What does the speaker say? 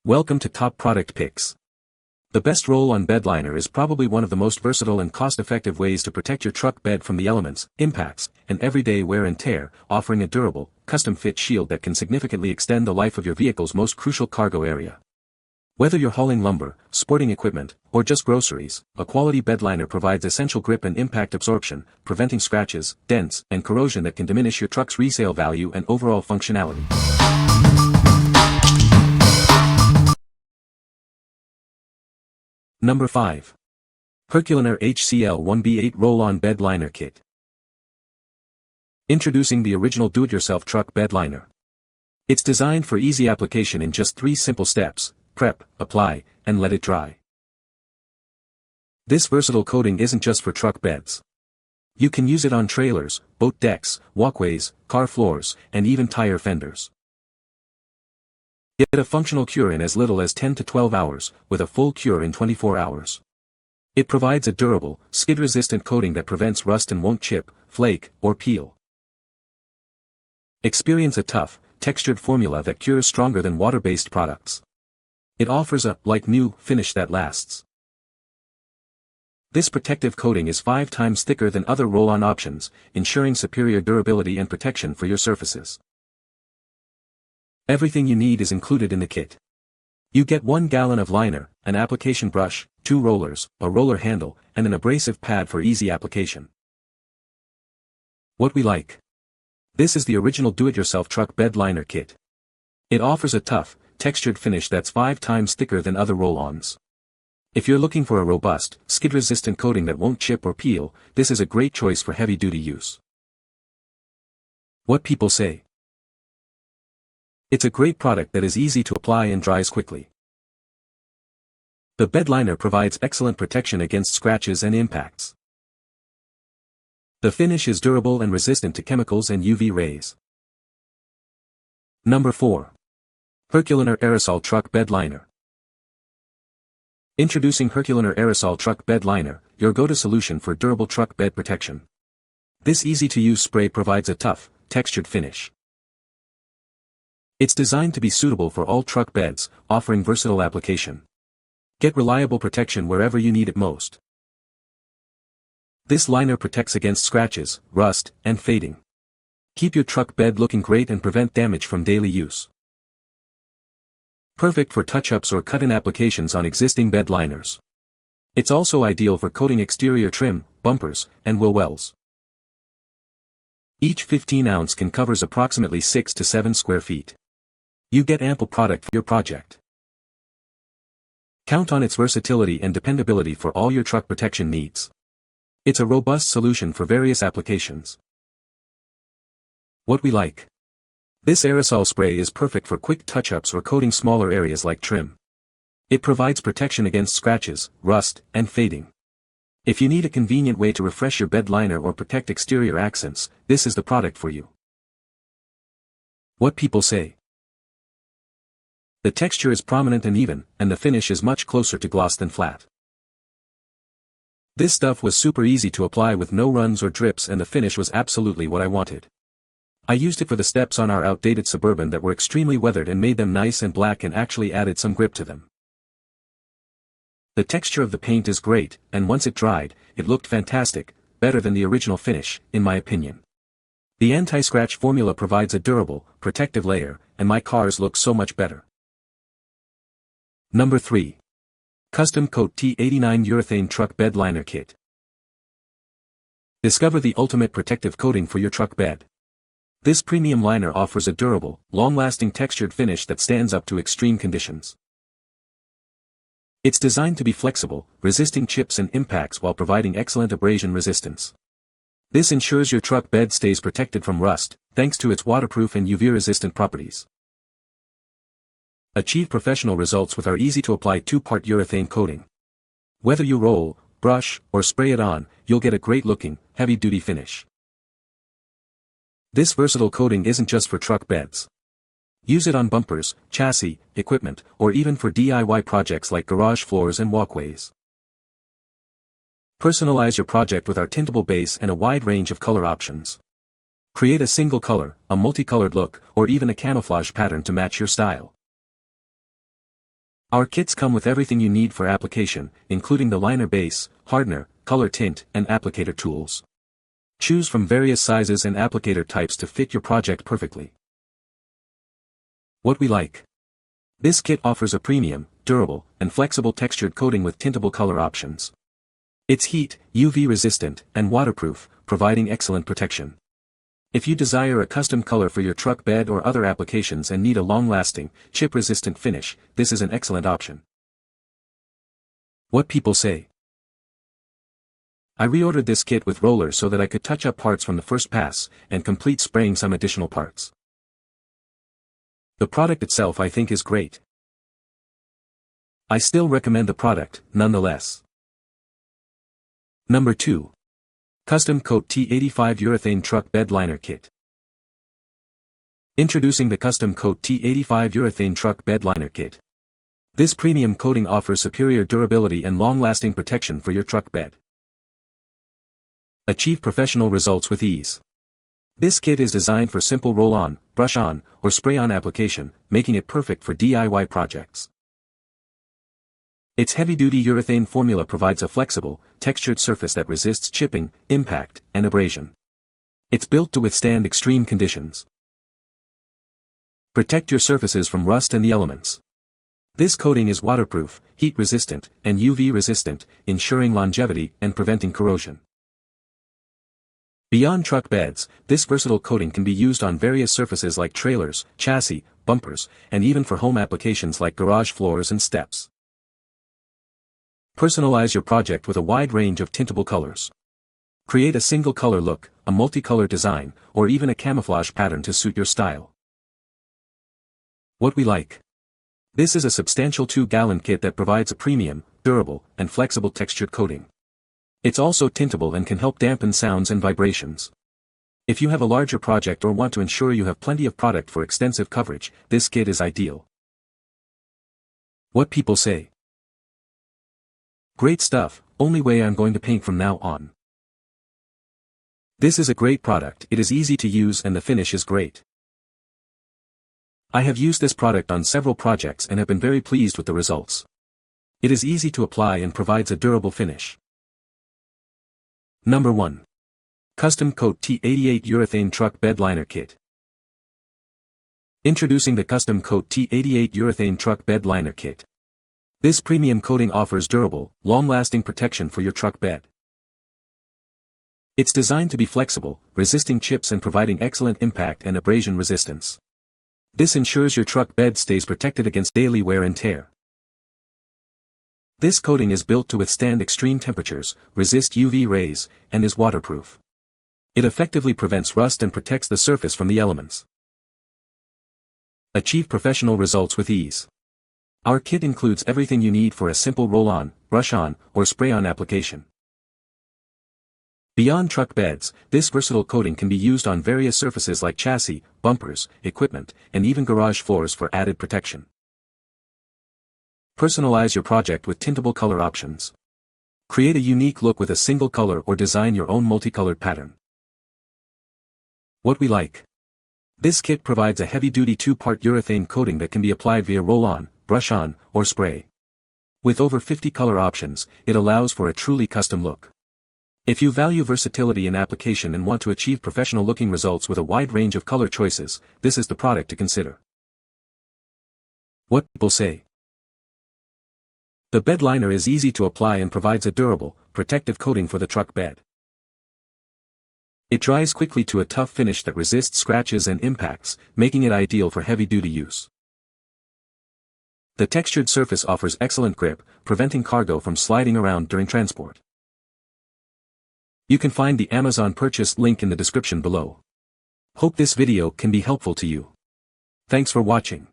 Welcome to Top Product Picks. The best roll-on bed liner is probably one of the most versatile and cost-effective ways to protect your truck bed from the elements, impacts, and everyday wear and tear, offering a durable, custom-fit shield that can significantly extend the life of your vehicle's most crucial cargo area. Whether you're hauling lumber, sporting equipment, or just groceries, a quality bed liner provides essential grip and impact absorption, preventing scratches, dents, and corrosion that can diminish your truck's resale value and overall functionality. Number 5. Herculiner HCL 1B8 Roll-On Bed Liner Kit. Introducing the original do-it-yourself truck bed liner. It's designed for easy application in just 3 simple steps: prep, apply, and let it dry. This versatile coating isn't just for truck beds. You can use it on trailers, boat decks, walkways, car floors, and even tire fenders. Get a functional cure in as little as 10 to 12 hours, with a full cure in 24 hours. It provides a durable, skid-resistant coating that prevents rust and won't chip, flake, or peel. Experience a tough, textured formula that cures stronger than water-based products. It offers a like-new finish that lasts. This protective coating is 5 times thicker than other roll-on options, ensuring superior durability and protection for your surfaces. Everything you need is included in the kit. You get 1 gallon of liner, an application brush, 2 rollers, a roller handle, and an abrasive pad for easy application. What we like. This is the original do-it-yourself truck bed liner kit. It offers a tough, textured finish that's 5 times thicker than other roll-ons. If you're looking for a robust, skid-resistant coating that won't chip or peel, this is a great choice for heavy-duty use. What people say. It's a great product that is easy to apply and dries quickly. The bed liner provides excellent protection against scratches and impacts. The finish is durable and resistant to chemicals and UV rays. Number 4. Herculiner Aerosol Truck Bed Liner. Introducing Herculiner Aerosol Truck Bed Liner, your go-to solution for durable truck bed protection. This easy-to-use spray provides a tough, textured finish. It's designed to be suitable for all truck beds, offering versatile application. Get reliable protection wherever you need it most. This liner protects against scratches, rust, and fading. Keep your truck bed looking great and prevent damage from daily use. Perfect for touch-ups or cut-in applications on existing bed liners. It's also ideal for coating exterior trim, bumpers, and wheel wells. Each 15-ounce can covers approximately 6 to 7 square feet. You get ample product for your project. Count on its versatility and dependability for all your truck protection needs. It's a robust solution for various applications. What we like. This aerosol spray is perfect for quick touch-ups or coating smaller areas like trim. It provides protection against scratches, rust, and fading. If you need a convenient way to refresh your bed liner or protect exterior accents, this is the product for you. What people say. The texture is prominent and even, and the finish is much closer to gloss than flat. This stuff was super easy to apply with no runs or drips, and the finish was absolutely what I wanted. I used it for the steps on our outdated Suburban that were extremely weathered and made them nice and black and actually added some grip to them. The texture of the paint is great, and once it dried, it looked fantastic, better than the original finish, in my opinion. The anti-scratch formula provides a durable, protective layer, and my cars look so much better. Number 3. Custom Coat T89 Urethane Truck Bed Liner Kit. Discover the ultimate protective coating for your truck bed. This premium liner offers a durable, long-lasting textured finish that stands up to extreme conditions. It's designed to be flexible, resisting chips and impacts while providing excellent abrasion resistance. This ensures your truck bed stays protected from rust, thanks to its waterproof and UV-resistant properties. Achieve professional results with our easy-to-apply 2-part urethane coating. Whether you roll, brush, or spray it on, you'll get a great-looking, heavy-duty finish. This versatile coating isn't just for truck beds. Use it on bumpers, chassis, equipment, or even for DIY projects like garage floors and walkways. Personalize your project with our tintable base and a wide range of color options. Create a single color, a multicolored look, or even a camouflage pattern to match your style. Our kits come with everything you need for application, including the liner base, hardener, color tint, and applicator tools. Choose from various sizes and applicator types to fit your project perfectly. What we like. This kit offers a premium, durable, and flexible textured coating with tintable color options. It's heat, UV resistant, and waterproof, providing excellent protection. If you desire a custom color for your truck bed or other applications and need a long-lasting, chip-resistant finish, this is an excellent option. What people say. I reordered this kit with rollers so that I could touch up parts from the first pass, and complete spraying some additional parts. The product itself I think is great. I still recommend the product, nonetheless. Number 2. Custom Coat T85 Urethane Truck Bed Liner Kit. Introducing the Custom Coat T85 Urethane Truck Bed Liner Kit. This premium coating offers superior durability and long-lasting protection for your truck bed. Achieve professional results with ease. This kit is designed for simple roll-on, brush-on, or spray-on application, making it perfect for DIY projects. Its heavy-duty urethane formula provides a flexible, textured surface that resists chipping, impact, and abrasion. It's built to withstand extreme conditions. Protect your surfaces from rust and the elements. This coating is waterproof, heat-resistant, and UV-resistant, ensuring longevity and preventing corrosion. Beyond truck beds, this versatile coating can be used on various surfaces like trailers, chassis, bumpers, and even for home applications like garage floors and steps. Personalize your project with a wide range of tintable colors. Create a single color look, a multicolor design, or even a camouflage pattern to suit your style. What we like. This is a substantial 2-gallon kit that provides a premium, durable, and flexible textured coating. It's also tintable and can help dampen sounds and vibrations. If you have a larger project or want to ensure you have plenty of product for extensive coverage, this kit is ideal. What people say. Great stuff, only way I'm going to paint from now on. This is a great product, it is easy to use and the finish is great. I have used this product on several projects and have been very pleased with the results. It is easy to apply and provides a durable finish. Number 1. Custom Coat T88 Urethane Truck Bed Liner Kit. Introducing the Custom Coat T88 Urethane Truck Bed Liner Kit. This premium coating offers durable, long-lasting protection for your truck bed. It's designed to be flexible, resisting chips and providing excellent impact and abrasion resistance. This ensures your truck bed stays protected against daily wear and tear. This coating is built to withstand extreme temperatures, resist UV rays, and is waterproof. It effectively prevents rust and protects the surface from the elements. Achieve professional results with ease. Our kit includes everything you need for a simple roll-on, brush-on, or spray-on application. Beyond truck beds, this versatile coating can be used on various surfaces like chassis, bumpers, equipment, and even garage floors for added protection. Personalize your project with tintable color options. Create a unique look with a single color or design your own multicolored pattern. What we like. This kit provides a heavy-duty 2-part urethane coating that can be applied via roll-on, brush-on, or spray. With over 50 color options, it allows for a truly custom look. If you value versatility in application and want to achieve professional-looking results with a wide range of color choices, this is the product to consider. What people say. The bed liner is easy to apply and provides a durable, protective coating for the truck bed. It dries quickly to a tough finish that resists scratches and impacts, making it ideal for heavy-duty use. The textured surface offers excellent grip, preventing cargo from sliding around during transport. You can find the Amazon purchase link in the description below. Hope this video can be helpful to you. Thanks for watching.